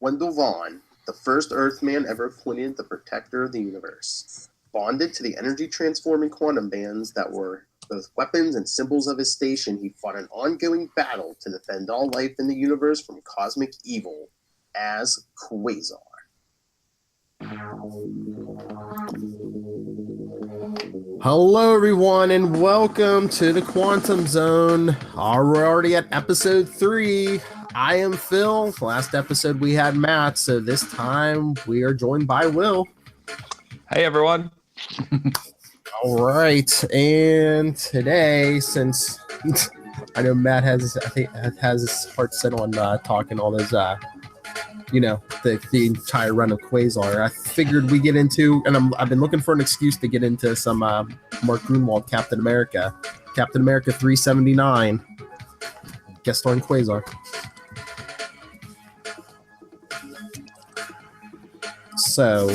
Wendell Vaughn, the first Earthman ever appointed the protector of the universe. Bonded to the energy-transforming quantum bands that were both weapons and symbols of his station, he fought an ongoing battle to defend all life in the universe from cosmic evil as Quasar. Hello, everyone, and welcome to the Quantum Zone. We're already at episode 3. I am Phil. Last episode we had Matt, so this time we are joined by Will. Hey, everyone. All right, and today, since I know Matt has his heart set on talking all those, the entire run of Quasar, I figured we get into, and I've been looking for an excuse to get into some Mark Gruenwald Captain America 379, guest starring Quasar. So,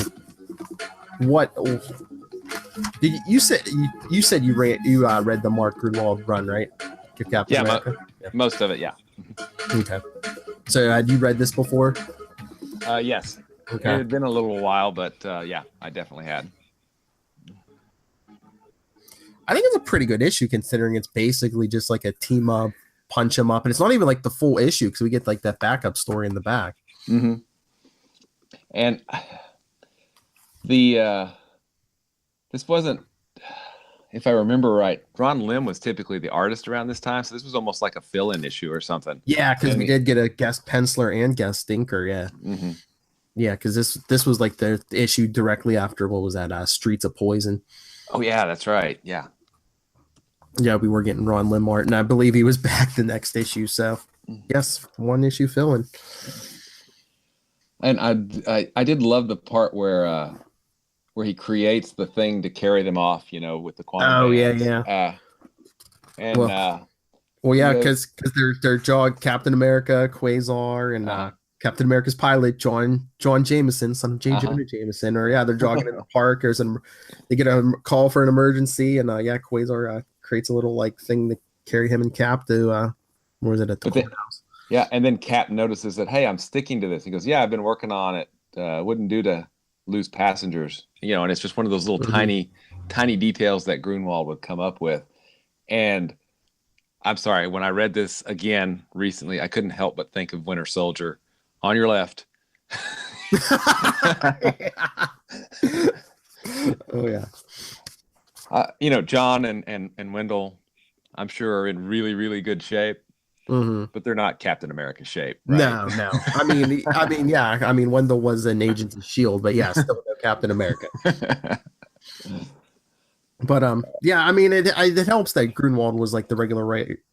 what did you said you read the Mark Gruenwald run, right? Captain America? Most of it, yeah. Okay. So, had you read this before? Yes. Okay. It had been a little while, but yeah, I definitely had. I think it's a pretty good issue considering it's basically just like a team up, punch 'em up, and it's not even like the full issue because we get like that backup story in the back. Mm-hmm. And this wasn't, if I remember right, Ron Lim was typically the artist around this time, so this was almost like a fill-in issue or something. Yeah, because we did get a guest penciler and guest inker. Yeah, mm-hmm. Yeah, because this was like the issue directly after what was that? Streets of Poison. Oh yeah, that's right. Yeah, we were getting Ron Lim art, and I believe he was back the next issue. So yes, one issue fill-in. And I did love the part where he creates the thing to carry them off, with the quantum. Oh bands. yeah. Because they're Captain America, Quasar, and Captain America's pilot John Jameson, son of J. Jonah Jameson. Or they're jogging in the park. They get a call for an emergency, and Quasar creates a little like thing to carry him and Cap to where is it at the courthouse? Yeah, and then Cap notices that, hey, I'm sticking to this. He goes, yeah, I've been working on it. Wouldn't do to lose passengers, and it's just one of those little tiny details that Gruenwald would come up with. And I'm sorry, when I read this again recently, I couldn't help but think of Winter Soldier. On your left. Oh yeah. John and Wendell, I'm sure are in really, really good shape. Mm-hmm. But they're not Captain America shape, right? No. I mean, Wendell was an agent of S.H.I.E.L.D., but yeah, still no Captain America. But it helps that Gruenwald was like the regular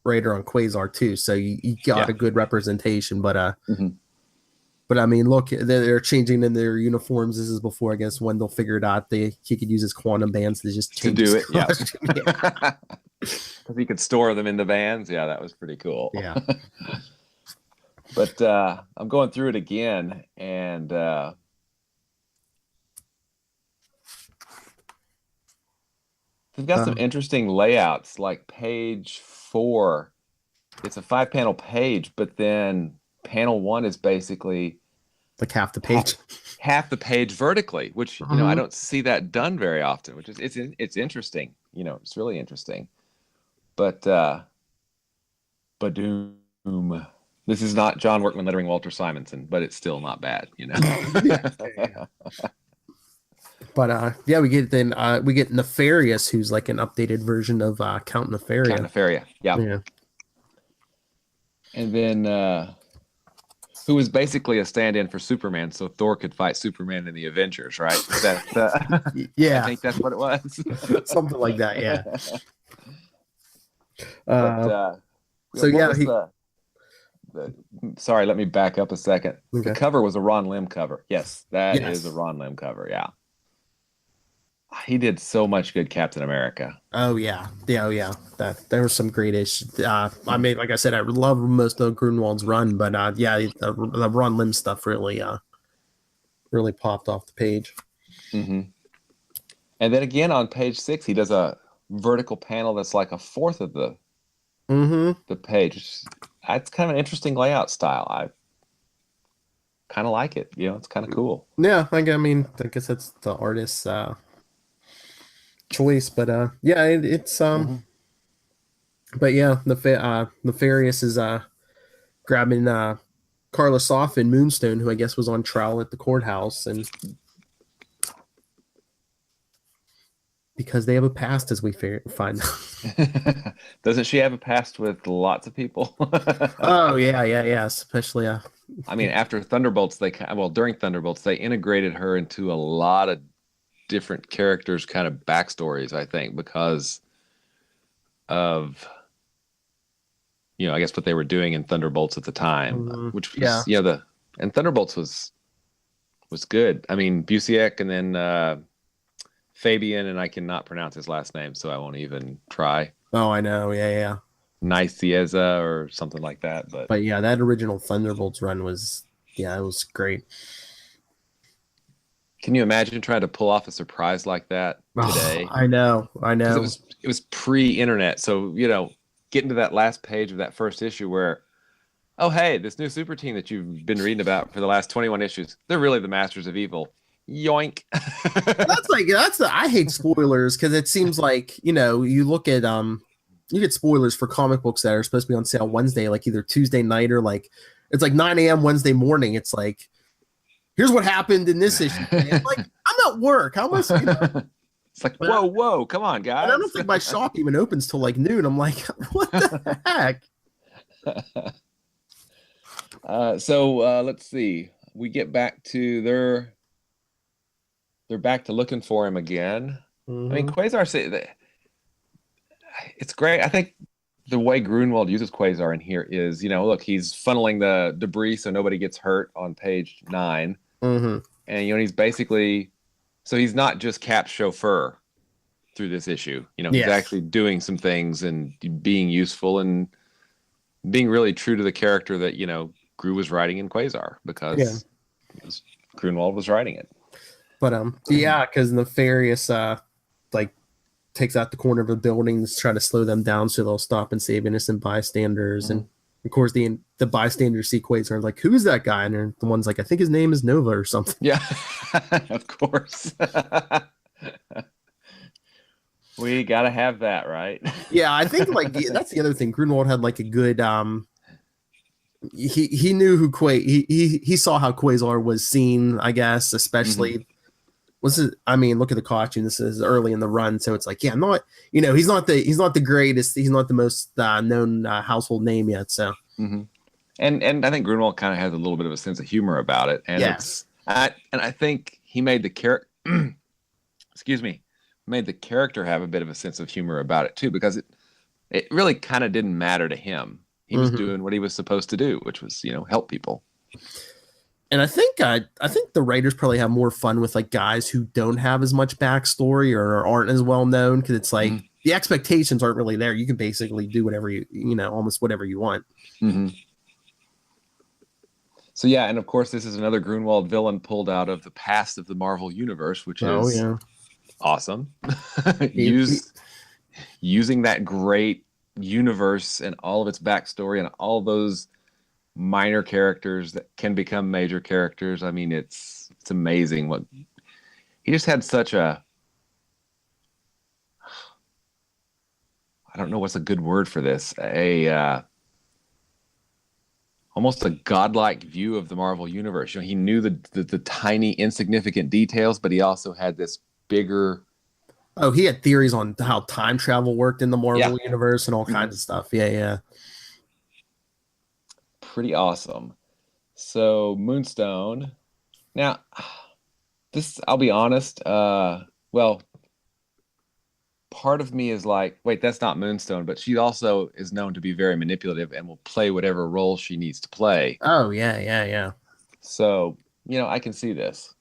writer on Quasar too, so you got a good representation. But but I mean, look, they're changing in their uniforms. This is before I guess Wendell figured out he could use his quantum bands to just change to do it. Yeah. Because he could store them in the bands. Yeah, that was pretty cool. Yeah. But I'm going through it again, and they've got some interesting layouts, like page 4. It's a 5-panel page, but then panel 1 is basically like half the page. Half the page vertically, which I don't see that done very often, which is it's interesting. It's really interesting. But Doom. This is not John Workman lettering Walter Simonson, but it's still not bad, But we get Nefarious, who's like an updated version of Count Nefaria. Count Nefaria, yeah. And then who was basically a stand-in for Superman, so Thor could fight Superman in the Avengers, right? Yeah, I think that's what it was. Something like that, yeah. Sorry, let me back up a second. Okay. The cover was a Ron Lim cover. Yes, that is a Ron Lim cover. Yeah, he did so much good Captain America. Oh yeah. There were some great issues. I mean, like I said, I love most of Gruenwald's run, but the Ron Lim stuff really popped off the page. Mm-hmm. And then again on page 6, he does a vertical panel that's like a fourth of the page. That's kind of an interesting layout style. kind of like it. You know, it's kind of cool. Yeah, I mean, I guess that's the artist's choice, but yeah, it's but yeah, Nefarious is grabbing Carla Soft and Moonstone, who I guess was on trial at the courthouse, and because they have a past, as we find out. Doesn't she have a past with lots of people? Oh yeah, especially I mean, after Thunderbolts, during Thunderbolts, they integrated her into a lot of different characters' kind of backstories, I think, because of, you know, I guess what they were doing in Thunderbolts at the time, which was, and Thunderbolts was good. I mean, Busiek and then Fabian, and I cannot pronounce his last name, so I won't even try. Oh, I know, yeah. Nicieza or something like that, but yeah, that original Thunderbolts run was, it was great. Can you imagine trying to pull off a surprise like that today? I know. It was pre-internet, so you know, getting to that last page of that first issue where, oh hey, this new super team that you've been reading about for the last 21 issues, they're really the masters of evil. Yoink. I hate spoilers because it seems like, you know, you look at you get spoilers for comic books that are supposed to be on sale Wednesday, like either Tuesday night or like it's like 9 a.m. Wednesday morning. It's like, here's what happened in this issue. It's like, I'm at work. How much? You know? It's like, whoa, come on, guys. And I don't think my shop even opens till like noon. I'm like, what the heck? So let's see. We get back to they're back to looking for him again. I mean, Quasar, it's great. I think the way Grunwald uses Quasar in here is, you know, look, he's funneling the debris so nobody gets hurt on page 9. And, you know, he's basically, so he's not just Cap's chauffeur through this issue. You know, he's actually doing some things and being useful and being really true to the character that, you know, Gru was writing in Quasar because Grunwald was writing it. But because Nefarious like takes out the corner of a building to try to slow them down so they'll stop and save innocent bystanders. And of course the bystanders see Quasar and like, who is that guy? And the one's like, I think his name is Nova or something. Yeah, of course. We gotta have that, right? Yeah, I think like that's the other thing. Grunwald had like a good he knew who he saw how Quasar was seen, I guess, especially look at the costume. This is early in the run, so it's like, he's not the greatest, he's not the most known household name yet. So, and I think Grunwald kind of has a little bit of a sense of humor about it, and I think he made the character, made the character have a bit of a sense of humor about it too, because it really kind of didn't matter to him. He was doing what he was supposed to do, which was, you know, help people. And I think the writers probably have more fun with like guys who don't have as much backstory or aren't as well known, because it's like the expectations aren't really there. You can basically do whatever almost whatever you want. So yeah, and of course this is another Grunwald villain pulled out of the past of the Marvel universe, which is awesome. Using that great universe and all of its backstory and all those minor characters that can become major characters. I mean, it's amazing what he just had such a, I don't know what's a good word for this, almost a godlike view of the Marvel universe. You know, he knew the tiny insignificant details, but he also had this bigger. Oh, he had theories on how time travel worked in the Marvel universe and all kinds of stuff. Yeah. Pretty awesome. So Moonstone. Now, this, I'll be honest. Well, part of me is like, wait, that's not Moonstone, but she also is known to be very manipulative and will play whatever role she needs to play. Oh, yeah. So, you know, I can see this.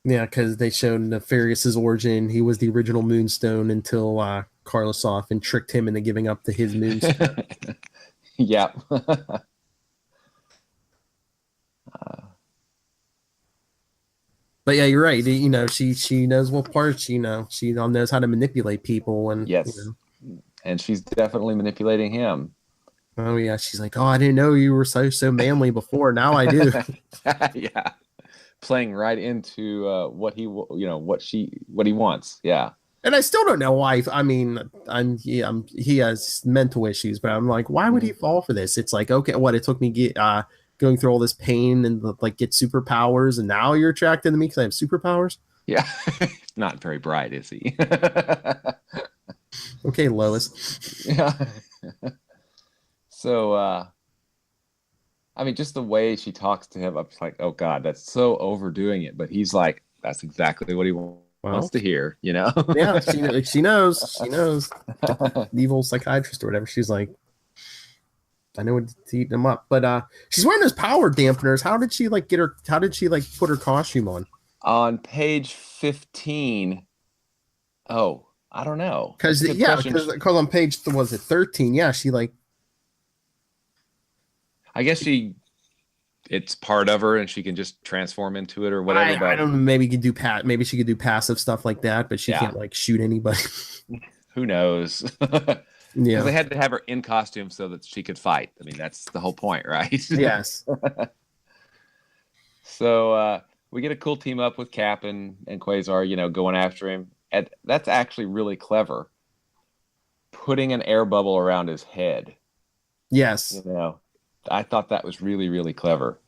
Yeah, because they showed Nefarious's origin. He was the original Moonstone until Karlasov and tricked him into giving up to his Moonstone. Yeah. But yeah, you're right. You know, she knows what parts. She knows how to manipulate people, and yes, and she's definitely manipulating him. Oh yeah, she's like, oh, I didn't know you were so manly before. Now I do. Yeah, playing right into what he what he wants. Yeah. And I still don't know why. I mean, he has mental issues, but I'm like, why would he fall for this? It's like, okay, what it took me going through all this pain and like get superpowers, and now you're attracted to me because I have superpowers. Yeah, not very bright, is he? Okay, Lois. Yeah. So, I mean, just the way she talks to him, I'm just like, oh God, that's so overdoing it. But he's like, that's exactly what he wants to hear, you know? Yeah, she knows. She knows. The evil psychiatrist or whatever. She's like, I know what to eat them up. But she's wearing those power dampeners. How did she like put her costume on? On page 15. Oh, I don't know. Because on page, was it 13? Yeah, she like, I guess it's part of her and she can just transform into it or whatever. I don't know. Maybe she could do passive stuff like that, but she can't like shoot anybody. Who knows? Yeah, they had to have her in costume so that she could fight. I mean, that's the whole point, right? Yes. So we get a cool team up with Cap and Quasar, going after him. And that's actually really clever. Putting an air bubble around his head. Yes. I thought that was really, really clever.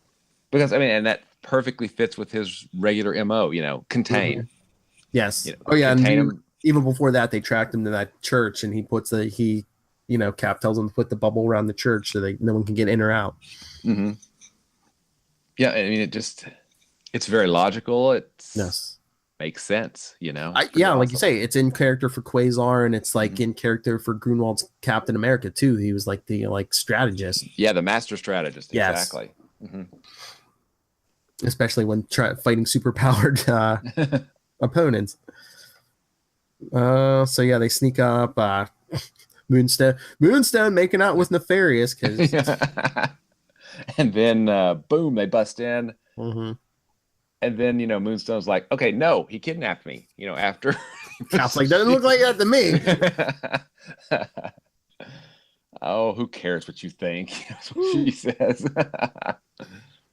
Because, I mean, and that perfectly fits with his regular MO, contain. Mm-hmm. Yes. Contain him. Even before that, they tracked him to that church, and Cap tells him to put the bubble around the church so no one can get in or out. Mm-hmm. Yeah, I mean, it's very logical. Makes sense, like you say, it's in character for Quasar, and it's like in character for Grunwald's Captain America too. He was like the strategist. Yeah, the master strategist. Yes. Exactly. Mm-hmm. Especially when fighting superpowered opponents. So yeah, they sneak up. Moonstone making out with Nefarious, and then boom, they bust in. Mm-hmm. And then, Moonstone's like, okay, no, he kidnapped me, after. Cap's like, doesn't look like that to me. Oh, who cares what you think? That's what she says.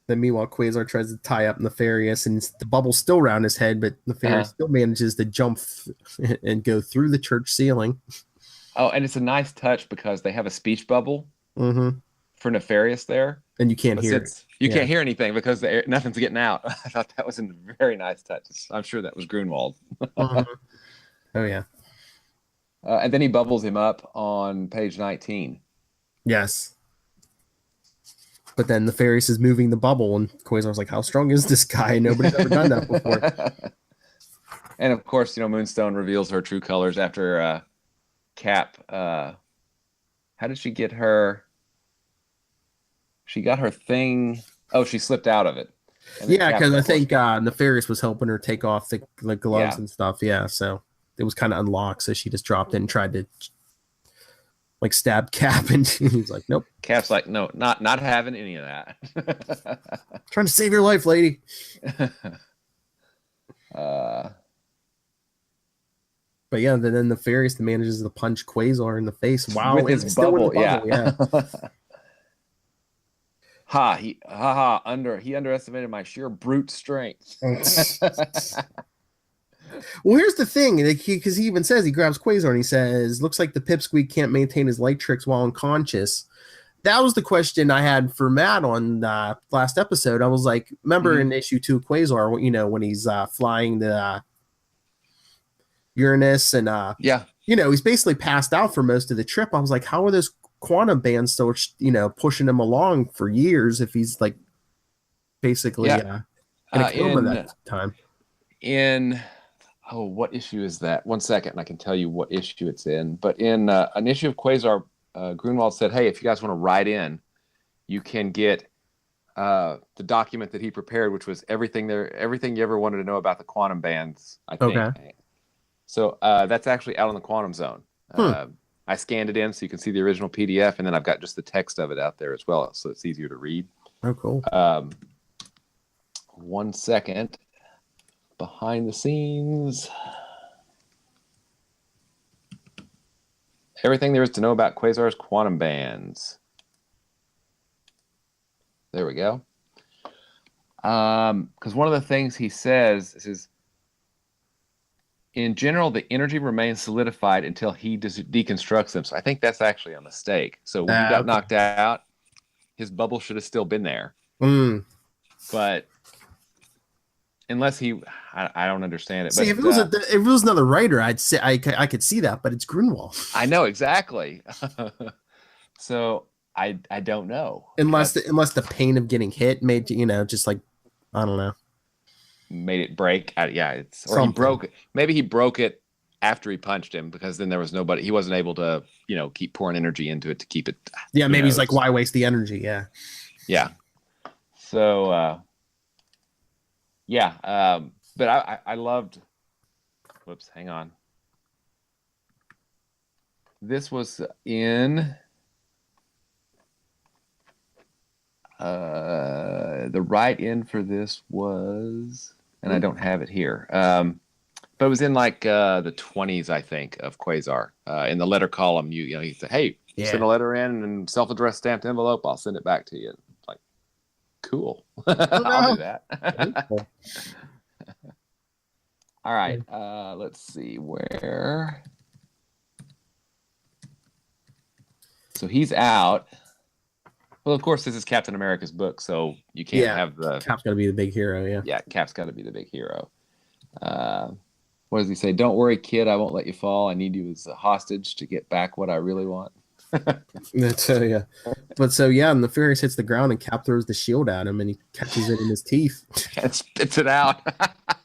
Then meanwhile, Quasar tries to tie up Nefarious, and the bubble's still around his head, but Nefarious still manages to jump and go through the church ceiling. Oh, and it's a nice touch because they have a speech bubble for Nefarious there. And you can't hear it. You can't hear anything because nothing's getting out. I thought that was a very nice touch. I'm sure that was Grunwald. Oh, yeah. And then he bubbles him up on page 19. Yes. But then Nefarious is moving the bubble, and Quasar's like, how strong is this guy? Nobody's ever done that before. And of course, Moonstone reveals her true colors after Cap. How did she get her? She got her thing. Oh, she slipped out of it. Yeah, because I think Nefarious was helping her take off the gloves and stuff. Yeah, so it was kind of unlocked. So she just dropped it and tried to stab Cap, and he's like, "Nope." Cap's like, "No, not having any of that." Trying to save your life, lady. But yeah, then Nefarious manages to punch Quasar in the face. Wow, with his bubble. Yeah. He underestimated my sheer brute strength. Well, here's the thing, because he even says, he grabs Quasar and he says, looks like the pipsqueak can't maintain his light tricks while unconscious. That was the question I had for Matt on last episode. I was like, remember in issue 2 of Quasar, when he's flying the Uranus and he's basically passed out for most of the trip. I was like, how are those quantum bands still pushing him along for years if he's like basically in a coma that time? What issue is that? 1 second, and I can tell you what issue it's in. But in an issue of Quasar, Grunwald said, hey, if you guys want to write in, you can get the document that he prepared, which was everything you ever wanted to know about the quantum bands, I think. Okay. So that's actually out on the Quantum Zone. I scanned it in so you can see the original PDF, and then I've got just the text of it out there as well, so it's easier to read. Oh, cool. 1 second. Behind the scenes. Everything there is to know about Quasar's quantum bands. There we go. Because one of the things he says is, in general, the energy remains solidified until he deconstructs them. So I think that's actually a mistake. So when he got knocked out, his bubble should have still been there. But unless I don't understand it. See, but, if it was another writer, I'd say I could see that, but it's Grunwald. I know exactly. So I don't know. Unless the pain of getting hit made just like, I don't know, made it break. Or he broke it. Maybe he broke it after he punched him, because then there was nobody. He wasn't able to keep pouring energy into it to keep it. Yeah, maybe he's like, why waste the energy? Yeah. Yeah. So but I loved. Whoops, hang on. This was in. The write-in for this was, and I don't have it here, but it was in like the 20s, I think, of Quasar. In the letter column, he said, "Hey, send a letter in and self-addressed stamped envelope. I'll send it back to you." It's like, cool. I'll do that. All right. Let's see where. So he's out. Well, of course, this is Captain America's book, so you can't have the... Cap's got to be the big hero, yeah. Yeah, Cap's got to be the big hero. What does he say? "Don't worry, kid, I won't let you fall. I need you as a hostage to get back what I really want." That's yeah. But so, yeah, and the Furious hits the ground, and Cap throws the shield at him, and he catches it in his teeth. And spits it out.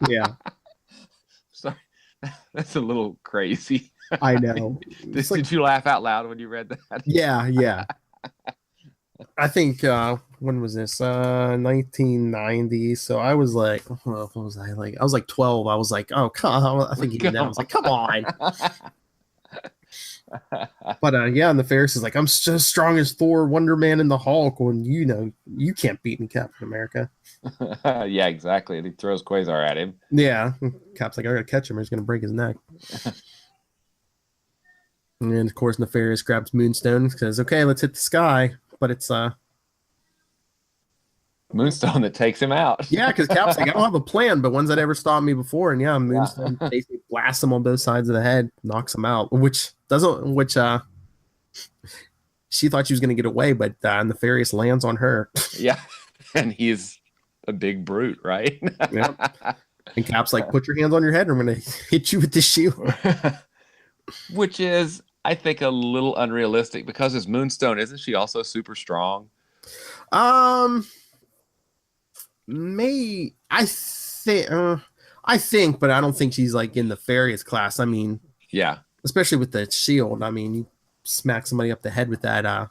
Yeah. Sorry, that's a little crazy. I know. Did you laugh out loud when you read that? Yeah. I think when was this? 1990. So I was like, what was I like? I was like 12. I was like, oh, come on. I think even then I was like, come on. But and the Ferris is like, I'm so strong as Thor, Wonder Man, and the Hulk. When you can't beat me, Captain America. Yeah, exactly. And he throws Quasar at him. Yeah, Cap's like, I gotta catch him, or he's gonna break his neck. And of course, Nefarious grabs Moonstone and says, "Okay, let's hit the sky." But it's Moonstone that takes him out. Yeah, because Cap's like, I don't have a plan, but one's that ever stopped me before. And Moonstone basically blasts him on both sides of the head, knocks him out, which she thought she was going to get away, but Nefarious lands on her. Yeah, and he's a big brute, right? Yeah. And Cap's like, "Put your hands on your head, or I'm going to hit you with the shield." Which is, I think, a little unrealistic, because as Moonstone, isn't she also super strong? I think, but I don't think she's like in the Nefarious class. I mean, yeah, especially with the shield. I mean, you smack somebody up the head with that.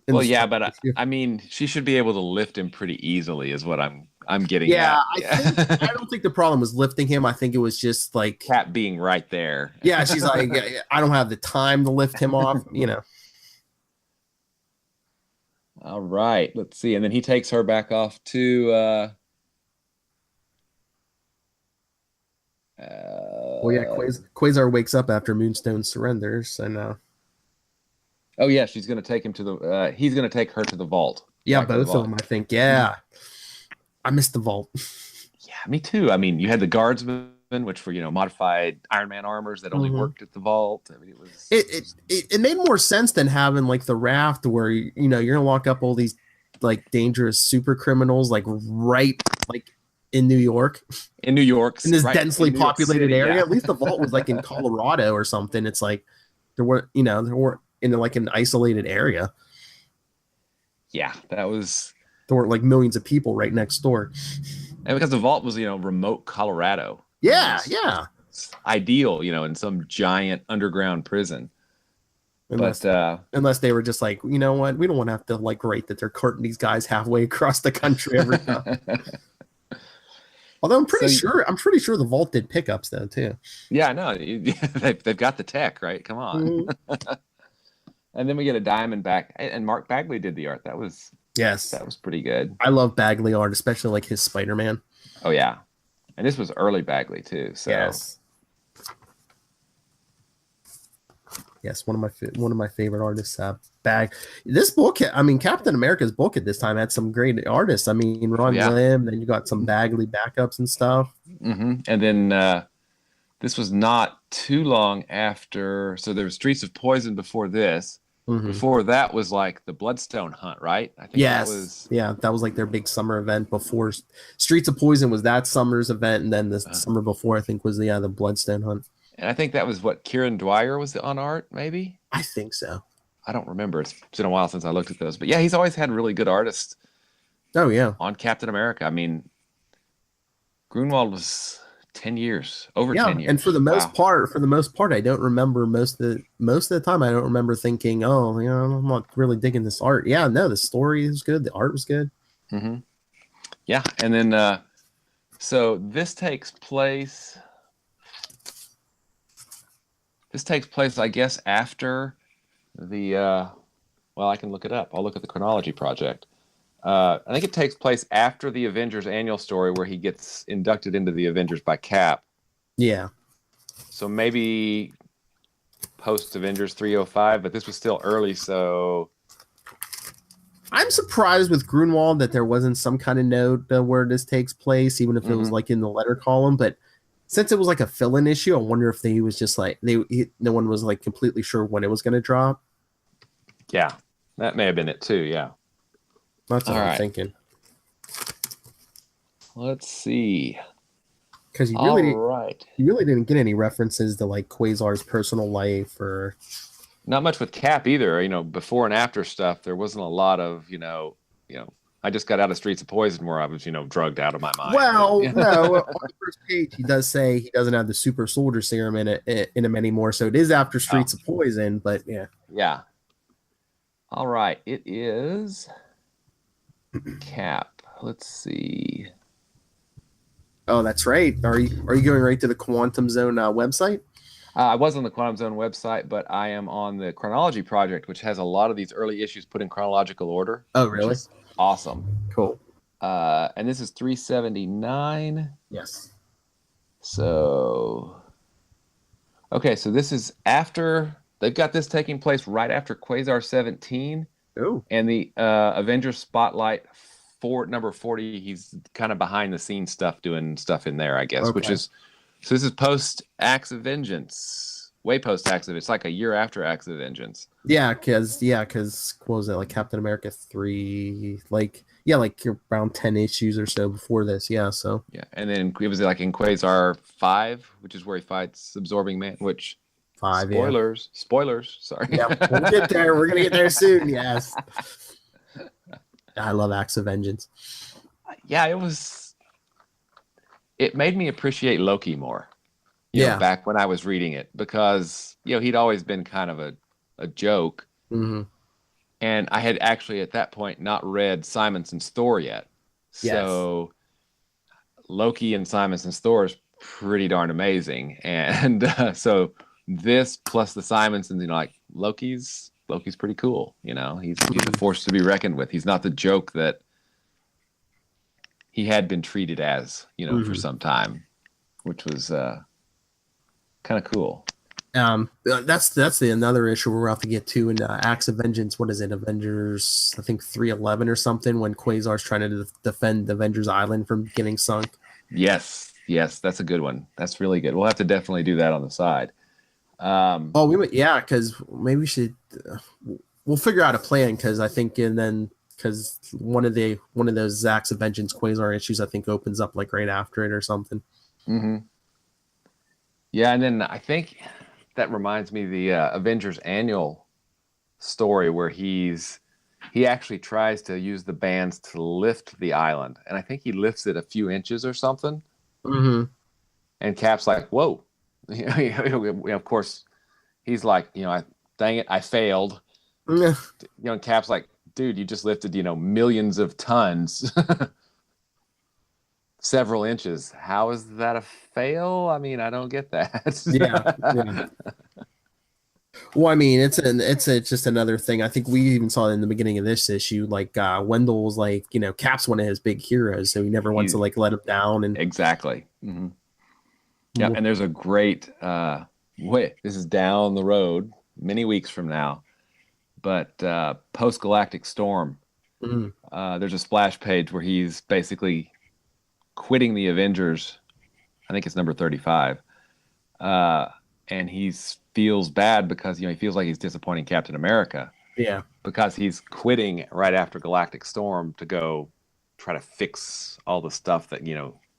Well, yeah, but I mean, she should be able to lift him pretty easily, is what I'm getting at. I don't think the problem was lifting him. I think it was just like Cap being right there. Yeah, she's like, I don't have the time to lift him off, All right, let's see. And then he takes her back off to Quasar wakes up after Moonstone surrenders, and oh yeah, she's gonna take him to the he's gonna take her to the vault. Yeah, both of them, I think. Yeah. I missed the vault. Yeah, me too. I mean, you had the guardsmen, which were modified Iron Man armors that only worked at the vault. I mean, it made more sense than having like the raft, where you're gonna lock up all these like dangerous super criminals right in New York. In this densely populated area. Yeah. At least the vault was like in Colorado or something. It's like there were in like an isolated area. Yeah, that was. There were like millions of people right next door. And because the vault was, remote Colorado. Yeah, it's ideal, in some giant underground prison. Unless they were just like, you know what, we don't want to have to like write that they're carting these guys halfway across the country every time. Although I'm pretty sure the vault did pickups though too. Yeah, no, they've got the tech, right? Come on. Mm-hmm. And then we get a Diamondback, and Mark Bagley did the art. That was pretty good. I love Bagley art, especially like his Spider-Man. Oh yeah, and this was early Bagley too. So yes. Yes, one of my favorite artists. Bag. This book, I mean, Captain America's book at this time had some great artists. I mean, Ron Lim. Then you got some Bagley backups and stuff. And then this was not too long after. So there was Streets of Poison before this. Before that was like the Bloodstone Hunt, right? I think that was like their big summer event before. Streets of Poison was that summer's event, and then the summer before I think was the Bloodstone Hunt. And I think that was what Kieran Dwyer was on art, maybe. I think so. I don't remember. It's been a while since I looked at those, but yeah, he's always had really good artists. Oh yeah, on Captain America. I mean, Grunwald was 10 years, over 10 years. And for the most part, I don't remember most of the time. I don't remember thinking, oh, I'm not really digging this art. Yeah, no, the story is good, the art was good. Yeah, and then so this takes place. I guess, after the. Well, I can look it up. I'll look at the chronology project. I think it takes place after the Avengers annual story where he gets inducted into the Avengers by Cap. Yeah. So maybe post Avengers 305, but this was still early, so. I'm surprised with Grunwald that there wasn't some kind of note where this takes place, even if it was like in the letter column. But since it was like a fill-in issue, I wonder if he was just like no one was like completely sure when it was going to drop. Yeah, that may have been it too. Yeah. That's what I'm thinking. Let's see. Because you really didn't get any references to like Quasar's personal life or not much with Cap either. Before and after stuff, there wasn't a lot of I just got out of Streets of Poison where I was drugged out of my mind. Well, no, on the first page he does say he doesn't have the super soldier serum in him anymore, so it is after Streets of Poison. But yeah. All right, it is. Cap. Let's see. Oh, that's right. Are you going right to the Quantum Zone website? I was on the Quantum Zone website, but I am on the chronology project, which has a lot of these early issues put in chronological order. Oh, really? Awesome. Cool. And this is 379. Yes. So, okay, so this is after they've got this taking place right after Quasar 17. Oh. And the Avengers Spotlight number 40, he's kind of behind the scenes stuff, doing stuff in there, I guess, which is, so this is post Acts of Vengeance, way post Acts of Vengeance. It's like a year after Acts of Vengeance. Yeah, because what was it, like Captain America 3, like around 10 issues or so before this. Yeah, so. Yeah, and then it was like in Quasar 5, which is where he fights Absorbing Man, which. 5, Spoilers. Sorry. Yeah, we'll get there. We're gonna get there soon. Yes. I love Acts of Vengeance. Yeah, it made me appreciate Loki more. Back when I was reading it, because he'd always been kind of a joke, and I had actually at that point not read Simonson's Thor yet. So Loki and Simonson's Thor is pretty darn amazing, and so. This plus the Simonsons, like Loki's pretty cool. He's a force to be reckoned with. He's not the joke that he had been treated as, for some time, which was kind of cool. That's another issue we're about to get to in Acts of Vengeance. What is it, Avengers? I think 311 or something. When Quasar's trying to defend Avengers Island from getting sunk. Yes, that's a good one. That's really good. We'll have to definitely do that on the side. Because maybe we should. We'll figure out a plan because I think, and then because one of those Acts of Vengeance Quasar issues I think opens up like right after it or something. Yeah, and then I think that reminds me of the Avengers annual story where he actually tries to use the bands to lift the island, and I think he lifts it a few inches or something. And Cap's like, "Whoa." Of course, he's like, dang it, I failed. And Cap's like, dude, you just lifted, millions of tons, several inches. How is that a fail? I mean, I don't get that. Yeah. Well, I mean, it's just another thing. I think we even saw it in the beginning of this issue. Like Wendell was like, Cap's one of his big heroes, so he never wants to like let him down. And exactly. Yeah, and there's a great this is down the road. many weeks from now. But post Galactic Storm, there's a splash page where he's basically quitting the Avengers. I think it's number 35. And he feels bad because, he feels like he's disappointing Captain America. Yeah. Because he's quitting right after Galactic Storm to go try to fix all the stuff that,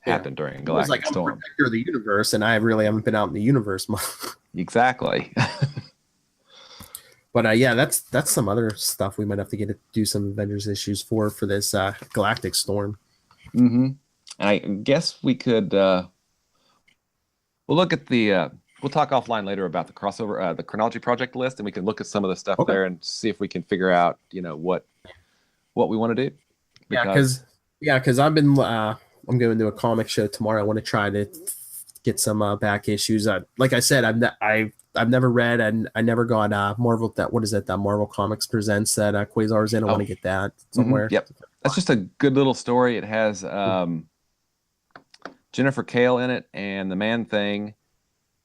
happened during Galactic Storm. I'm a protector of the universe, and I really haven't been out in the universe much. Exactly. But that's some other stuff we might have to do some Avengers issues for this Galactic Storm. Mm-hmm. And I guess we could we'll look at the we'll talk offline later about the crossover the chronology project list, and we can look at some of the stuff there and see if we can figure out what we want to do. Because I've been I'm going to a comic show tomorrow. I want to try to get some back issues. Like I said, I've never read, and I never got Marvel. What is it? That Marvel Comics presents that Quasar's in. I want to get that somewhere. Mm-hmm. Yep, that's just a good little story. It has Jennifer Kale in it, and the Man-Thing,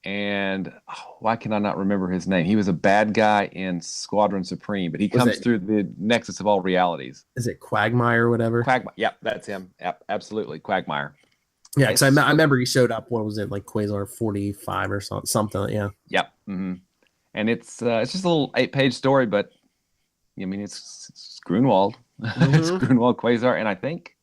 and why can I not remember his name? He was a bad guy in Squadron Supreme, but he comes through the nexus of all realities. Is it Quagmire or whatever? Quagmire. Yep, that's him. Yep, absolutely, Quagmire. Yeah, because I remember he showed up. What was it, like Quasar 45 or something? Yeah. Yep. Mm-hmm. And it's just a little 8-page story, but it's Grunwald. Mm-hmm. It's Grunwald, Quasar, and I think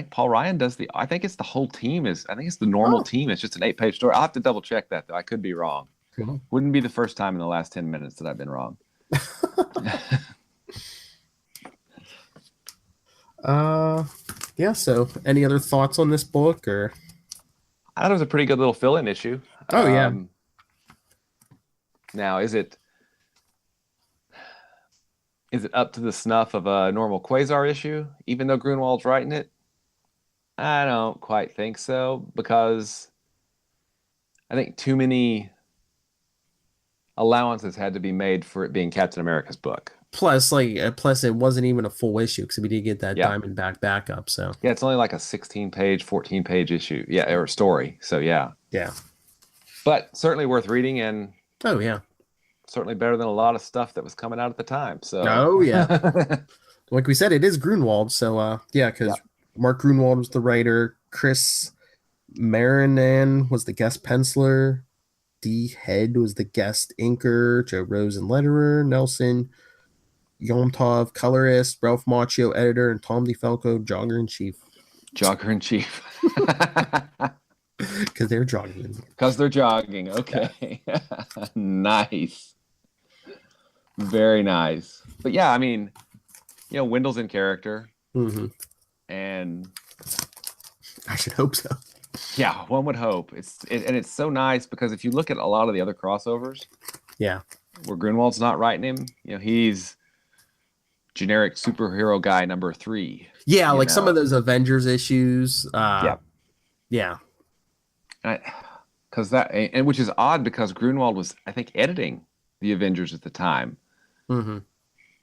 Paul Ryan does I think it's the whole team I think it's the normal team. It's just an 8-page story. I'll have to double check that though. I could be wrong. Cool. Wouldn't be the first time in the last 10 minutes that I've been wrong. Yeah, so any other thoughts on this book? Or I thought it was a pretty good little fill-in issue. Oh yeah. Now is it up to the snuff of a normal Quasar issue, even though Grunwald's writing it? I don't quite think so, because I think too many allowances had to be made for it being Captain America's book. Plus it wasn't even a full issue because we did get that Diamondback backup. So yeah, it's only like a 16-page, 14-page issue. Yeah, or story. So yeah. Yeah. But certainly worth reading, and certainly better than a lot of stuff that was coming out at the time. So like we said, it is Grunwald. So because Mark Grunwald was the writer, Chris Marinan was the guest penciler, D. Head was the guest inker, Joe Rosen letterer, Nelson Yomtov colorist, Ralph Macchio editor, and Tom DeFalco jogger-in-chief. Jogger-in-chief. Because they're jogging. Because they're jogging. Okay. Nice. Very nice. But yeah, Wendell's in character. Mm-hmm. And I should hope so. Yeah, one would hope. It's so nice because if you look at a lot of the other crossovers, where Grunwald's not writing him, he's generic superhero guy number 3. Yeah, like some of those Avengers issues. Yeah. Because which is odd because Grunwald was, I think, editing the Avengers at the time. Mm-hmm.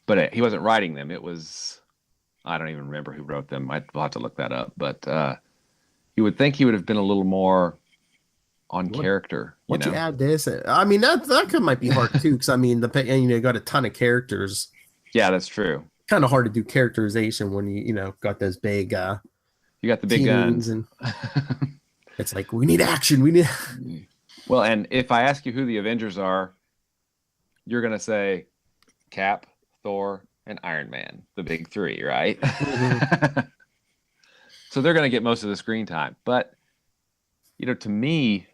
But he wasn't writing them. It was, I don't even remember who wrote them. I'll have to look that up. But you would think he would have been a little more on character. Once you add this, that might be hard too. Because you got a ton of characters. Yeah, that's true. Kind of hard to do characterization when you got those big. You got the big guns, and it's like we need action. We need. Well, and if I ask you who the Avengers are, you're gonna say Cap, Thor, and Iron Man, the big 3, right? Mm-hmm. So they're gonna get most of the screen time. But to me,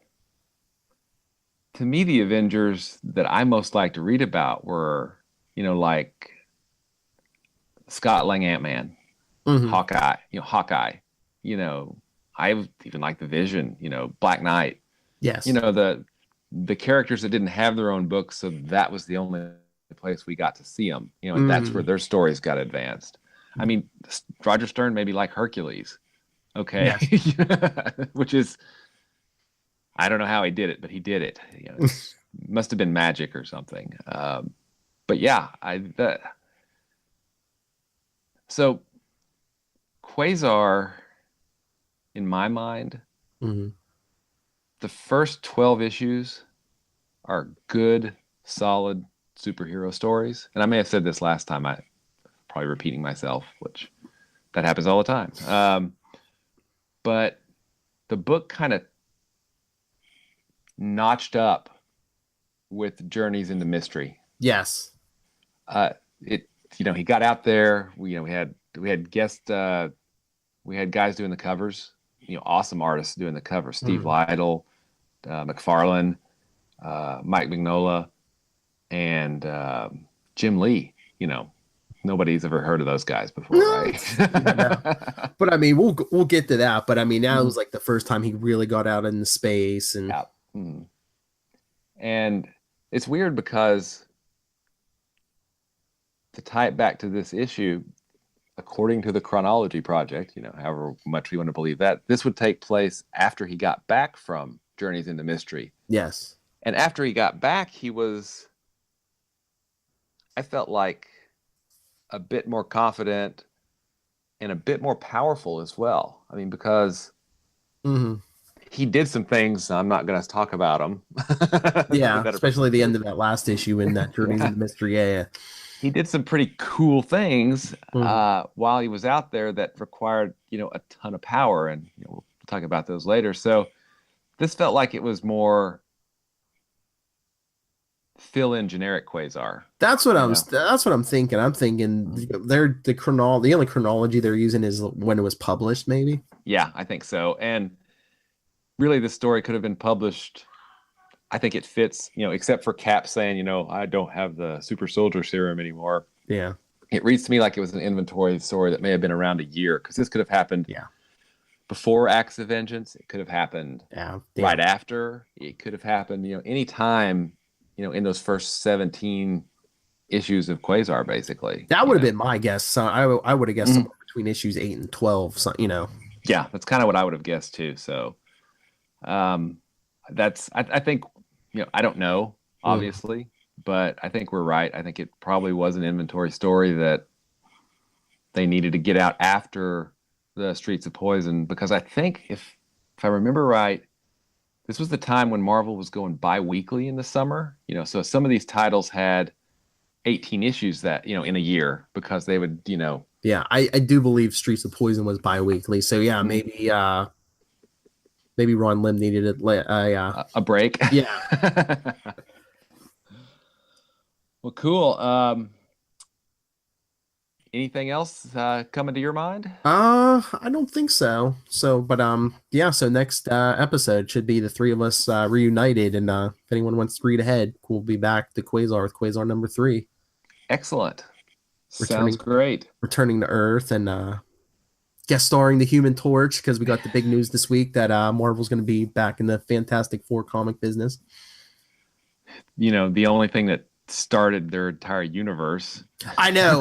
the Avengers that I most like to read about were, like Scott Lang Ant-Man, mm-hmm. Hawkeye, I even like the Vision, Black Knight. Yes. The characters that didn't have their own books, so that was the only place we got to see them, and that's where their stories got advanced. Roger Stern maybe like Hercules. Okay. Yes. Which is, I don't know how he did it, but he did it. It must have been magic or something. But yeah, so Quasar, in my mind, the first 12 issues are good solid superhero stories. And I may have said this last time. I probably repeating myself, which that happens all the time. But the book kind of notched up with Journeys into Mystery. Yes. He got out there. We had guest we had guys doing the covers. Awesome artists doing the covers. Steve Lytle, McFarlane, Mike Mignola, and Jim Lee. Nobody's ever heard of those guys before, right? Yeah. But I mean, we'll get to that. But I mean, now it was like the first time he really got out into space, and and it's weird because to tie it back to this issue, according to the Chronology Project, however much we want to believe that, this would take place after he got back from Journeys into Mystery. Yes. And after he got back, I felt like a bit more confident and a bit more powerful as well. I mean, because he did some things. I'm not going to talk about them. Yeah, especially the end of that last issue in that Journeys into Mystery. Yeah. He did some pretty cool things while he was out there that required, a ton of power, and we'll talk about those later. So this felt like it was more fill in generic Quasar. That's what I'm thinking. I'm thinking the only chronology they're using is when it was published, maybe. Yeah, I think so. And really, the story could have been published. I think it fits, except for Cap saying, I don't have the super soldier serum anymore. Yeah. It reads to me like it was an inventory story that may have been around a year, because this could have happened before Acts of Vengeance. It could have happened right after. It could have happened, any time, in those first 17 issues of Quasar, basically. That would have been my guess. So I would have guessed somewhere between issues 8 and 12. So, Yeah, that's kind of what I would have guessed too. So I think, I don't know, obviously, but I think we're right. I think it probably was an inventory story that they needed to get out after the Streets of Poison, because I think if I remember right, this was the time when Marvel was going bi-weekly in the summer. So some of these titles had 18 issues that, in a year, because they would, Yeah, I do believe Streets of Poison was bi-weekly. So yeah, maybe Ron Lim needed a break. Yeah. Well, cool. Anything else coming to your mind? I don't think so. So, but so next episode should be the three of us reunited, and if anyone wants to read ahead, we'll be back to Quasar with Quasar number 3. Excellent. Sounds great. Returning to Earth and guest starring the Human Torch, because we got the big news this week that Marvel's going to be back in the Fantastic Four comic business. The only thing that started their entire universe. I know.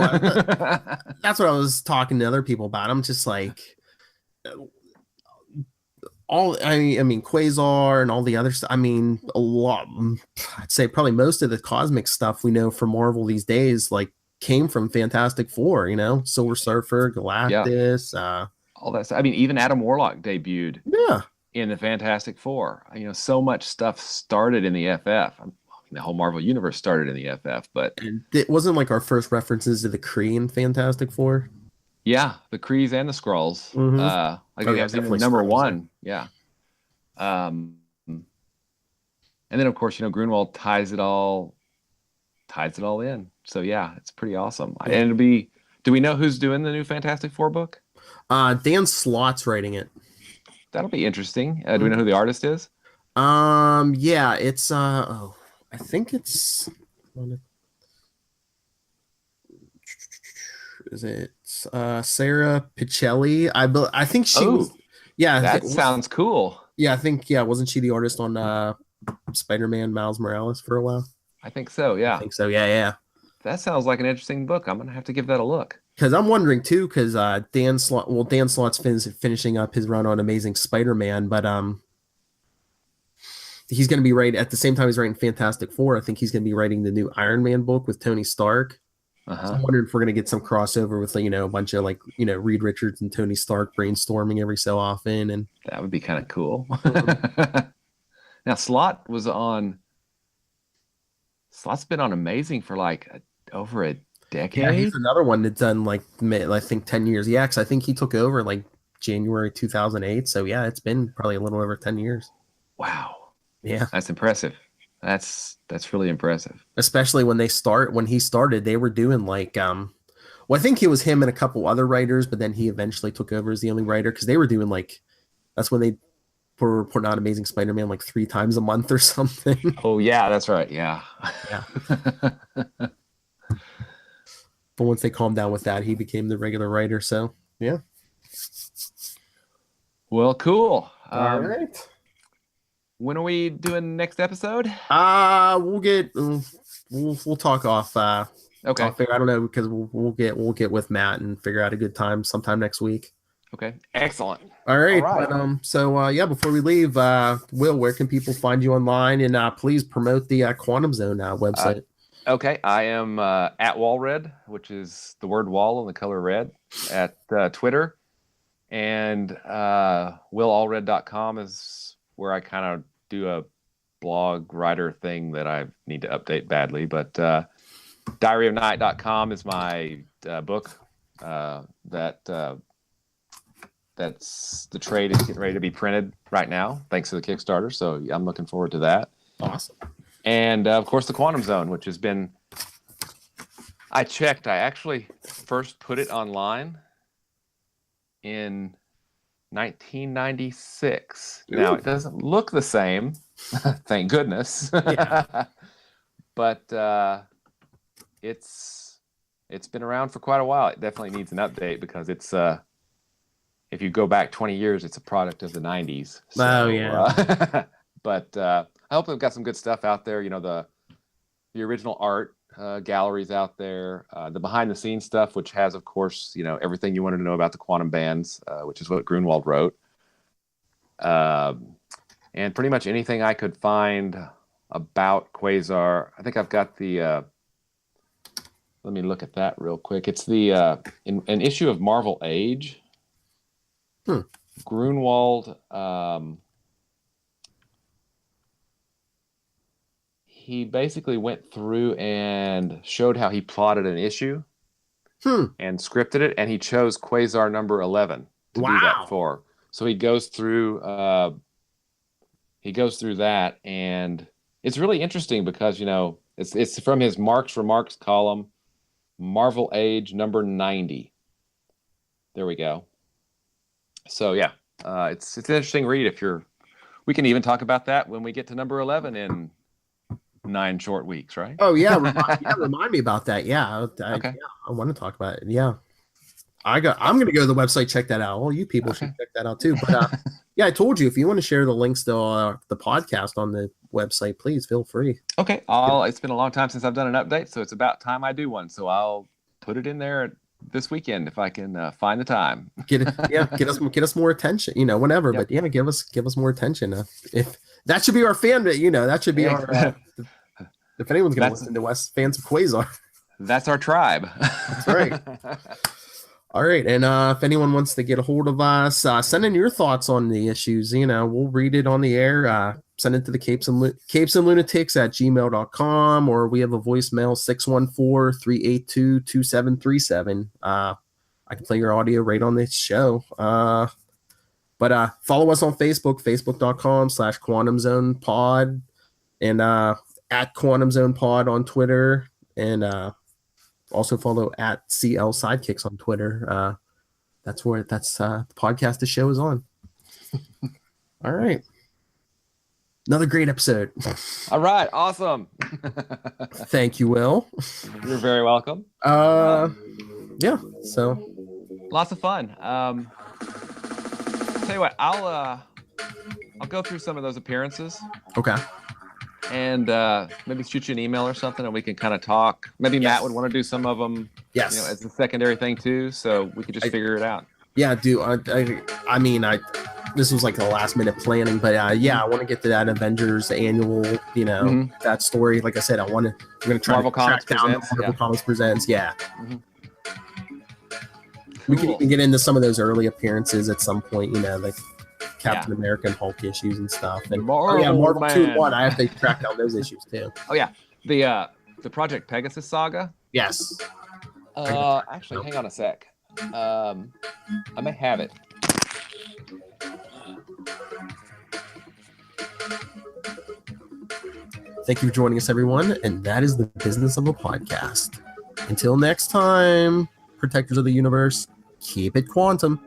That's what I was talking to other people about. I'm just like, I mean, Quasar and all the other stuff. I mean, a lot. I'd say probably most of the cosmic stuff we know from Marvel these days, like, came from Fantastic Four. Silver Surfer, Galactus, all that stuff. I mean, even Adam Warlock debuted. In the Fantastic Four. So much stuff started in the FF. The whole Marvel universe started in the FF, but it wasn't like our first references to the Kree in Fantastic Four. Yeah, the Krees and the Skrulls. I think that was even number one. Yeah. And then of course, Grunwald ties it all in. So yeah, it's pretty awesome. And it'll be. Do we know who's doing the new Fantastic Four book? Dan Slott's writing it. That'll be interesting. Do we know who the artist is? Yeah, it's I think it's. Is it Sarah Pichelli? I think she was. Yeah, that sounds cool. Yeah, I think wasn't she the artist on Spider-Man Miles Morales for a while? I think so. Yeah. I think so. Yeah. That sounds like an interesting book. I'm gonna have to give that a look. Because I'm wondering too, because Dan Slott's finishing up his run on Amazing Spider-Man, but he's going to be writing at the same time he's writing Fantastic Four. I think he's going to be writing the new Iron Man book with Tony Stark. So I'm wondering if we're going to get some crossover with a bunch of Reed Richards and Tony Stark brainstorming every so often, and that would be kind of cool. Now Slott was on Slott's been on Amazing for like over a decade. Yeah, he's another one that's done like I think 10 years. Yeah, because I think he took over like January 2008. So yeah, it's been probably a little over 10 years. Wow. Yeah, that's impressive. That's really impressive. Especially when he started, they were doing like well, I think it was him and a couple other writers, but then he eventually took over as the only writer because they were doing like that's when they were putting out Amazing Spider-Man like 3 times a month or something. Oh yeah, that's right. Yeah. But once they calmed down with that, he became the regular writer. So yeah. Well, cool. All right. When are we doing next episode? We'll talk off. Okay. I don't know because we'll get with Matt and figure out a good time sometime next week. Okay. Excellent. All right. But, before we leave, Will, where can people find you online? And please promote the Quantum Zone website. Okay. I am at Wallred, which is the word wall and the color red, at Twitter. And willallred.com is where I kind of do a blog writer thing that I need to update badly. But diaryofnight.com is my book that's the trade is getting ready to be printed right now, thanks to the Kickstarter. So I'm looking forward to that. Awesome. And of course, the Quantum Zone, which has been, I checked, I actually first put it online in 1996. Ooh. Now, it doesn't look the same, thank goodness. Yeah. But it's been around for quite a while. It definitely needs an update because it's if you go back 20 years, it's a product of the 90s. So, but I hope they've got some good stuff out there. You know, the original art galleries out there, the behind the scenes stuff, which has, of course, you know, everything you wanted to know about the quantum bands, which is what Grunwald wrote. And pretty much anything I could find about Quasar. I think I've got the, let me look at that real quick. It's the, in an issue of Marvel Age, Grunwald, he basically went through and showed how he plotted an issue and scripted it, and he chose Quasar number 11 to do that for. So he goes through that, and it's really interesting because, you know, it's from his Mark's Remarks column, Marvel Age number 90. There we go. So yeah, it's an interesting read. We can even talk about that when we get to number 11 in 9 short weeks, right? Oh yeah, remind me about that. Yeah, okay. I want to talk about it. Yeah, I'm going to go to the website, check that out. All you people should check that out too. But yeah, I told you if you want to share the links to the podcast on the website, please feel free. Okay, it's been a long time since I've done an update, so it's about time I do one. So I'll put it in there this weekend if I can find the time. Get us more attention, you know, whenever. Yep. But yeah, give us more attention. If that should be our fan, you know, that should be our. If anyone's going to listen to us, fans of Quasar, that's our tribe. That's right. All right, and if anyone wants to get a hold of us, send in your thoughts on the issues. You know, we'll read it on the air. Send it to the capes and lunatics at gmail.com, or we have a voicemail 614-382-2737. I can play your audio right on this show. But follow us on Facebook, facebook.com/quantumzonepod, and at Quantum Zone Pod on Twitter, and also follow at CL Sidekicks on Twitter. That's the podcast the show is on. All right. Another great episode. All right. Awesome. Thank you, Will. You're very welcome. Yeah. So lots of fun. Tell you what, I'll go through some of those appearances. Okay. And maybe shoot you an email or something, and we can kind of talk. Maybe Matt would want to do some of them, yes, you know, as a secondary thing too. So we could just figure it out. Yeah, dude. I mean, this was like the last minute planning, but I want to get to that Avengers annual, you know, that story. Like I said, I'm going to try Marvel Comics Presents. Marvel Comics Presents. Yeah. Mm-hmm. We can even get into some of those early appearances at some point, you know, like Captain America and Hulk issues and stuff. And Marvel 2 and 1, I have to track down those issues too. Oh yeah. The Project Pegasus saga. Yes. Actually, hang on a sec. I may have it. Thank you for joining us, everyone. And that is the business of a podcast. Until next time, protectors of the universe, keep it quantum.